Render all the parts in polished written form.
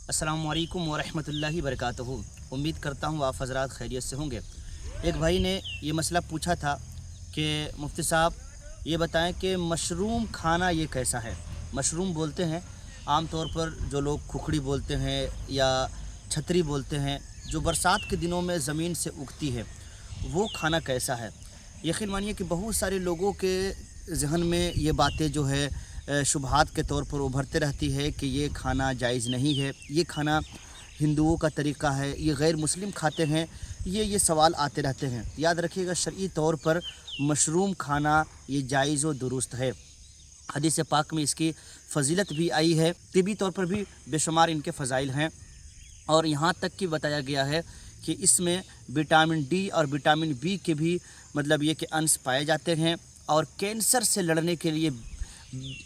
अस्सलामु अलैकुम वरहमतुल्लाहि वबरकातुहू। उम्मीद करता हूँ आप हज़रात खैरियत से होंगे। एक भाई ने ये मसला पूछा था कि मुफ्ती साहब ये बताएं कि मशरूम खाना ये कैसा है। मशरूम बोलते हैं आम तौर पर जो लोग खुखड़ी बोलते हैं या छतरी बोलते हैं, जो बरसात के दिनों में ज़मीन से उगती है, वो खाना कैसा है। यकीन मानिए कि बहुत सारे लोगों के ज़हन में ये बातें जो है शुबहात के तौर पर उभरते रहती है कि ये खाना जायज़ नहीं है, ये खाना हिंदुओं का तरीक़ा है, ये गैर मुस्लिम खाते हैं, ये सवाल आते रहते हैं। याद रखिएगा, शरई तौर पर मशरूम खाना ये जायज़ व दुरुस्त है। हदीस पाक में इसकी फ़जीलत भी आई है, तिबी तौर पर भी बेशुमार इनके फ़ज़ाइल हैं, और यहाँ तक कि बताया गया है कि इसमें विटामिन डी और विटामिन बी के भी मतलब ये कि अंश पाए जाते हैं, और कैंसर से लड़ने के लिए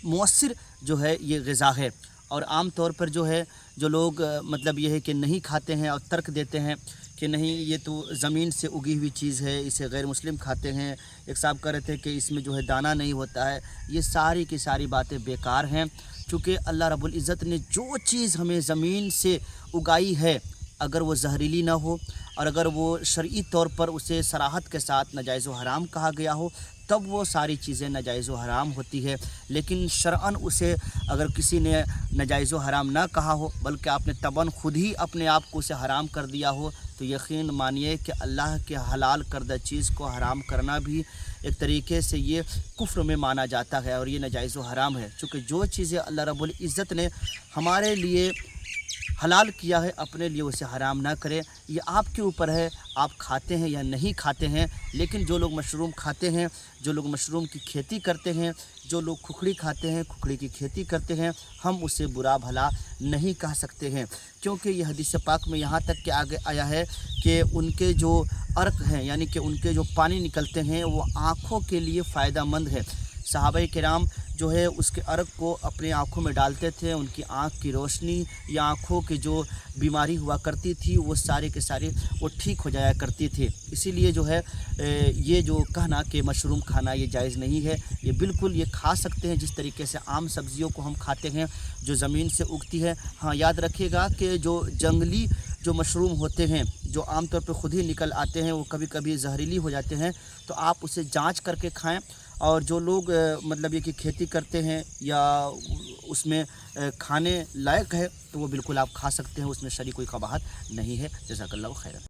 मौसर जो है ये ग़िज़ा है। और आम तौर पर जो है जो लोग मतलब ये है कि नहीं खाते हैं और तर्क देते हैं कि नहीं ये तो ज़मीन से उगी हुई चीज़ है, इसे गैर मुस्लिम खाते हैं। एक साहब कह रहे थे कि इसमें जो है दाना नहीं होता है। ये सारी की सारी बातें बेकार हैं, चूँकि अल्लाह रब्बुल इज़्ज़त ने जो चीज़ हमें ज़मीन से उगाई है, अगर वो जहरीली ना हो और अगर वो शरई तौर पर उसे सराहत के साथ नाजायज़ व हराम कहा गया हो, तब वो सारी चीज़ें नाजायज़ व हराम होती है। लेकिन शरअन उसे अगर किसी ने नाजायज़ व हराम ना कहा हो, बल्कि आपने तबन खुद ही अपने आप को उसे हराम कर दिया हो, तो यकीन मानिए कि अल्लाह के हलाल करदा चीज़ को हराम करना भी एक तरीके से ये कुफ्र में माना जाता है, और ये नाजायज़ व हराम है। चूँकि जो चीज़ें अल्लाह रब्बुल इज़्ज़त ने हमारे लिए हलाल किया है, अपने लिए उसे हराम ना करें। ये आपके ऊपर है, आप खाते हैं या नहीं खाते हैं। लेकिन जो लोग मशरूम खाते हैं, जो लोग मशरूम की खेती करते हैं, जो लोग खुखड़ी खाते हैं, खुखड़ी की खेती करते हैं, हम उसे बुरा भला नहीं कह सकते हैं, क्योंकि ये हदीस पाक में यहाँ तक के आगे आया है कि उनके जो अर्क हैं, यानी कि उनके जो पानी निकलते हैं, वो आँखों के लिए फ़ायदा मंद है। सहाबा किराम जो है उसके अर्क को अपने आँखों में डालते थे, उनकी आँख की रोशनी या आँखों की जो बीमारी हुआ करती थी वो सारे के सारे वो ठीक हो जाया करती थी। इसीलिए जो है ये जो कहना कि मशरूम खाना ये जायज़ नहीं है, ये बिल्कुल ये खा सकते हैं जिस तरीके से आम सब्ज़ियों को हम खाते हैं जो ज़मीन से उगती है। हाँ, याद रखिएगा कि जो जंगली जो मशरूम होते हैं, जो आम तौर पर ख़ुद ही निकल आते हैं, वो कभी कभी जहरीली हो जाते हैं, तो आप उसे जांच करके खाएं। और जो लोग मतलब ये कि खेती करते हैं या उसमें खाने लायक है, तो वो बिल्कुल आप खा सकते हैं, उसमें शरई कोई कबाहत नहीं है। जज़ाकल्लाहु खैरन।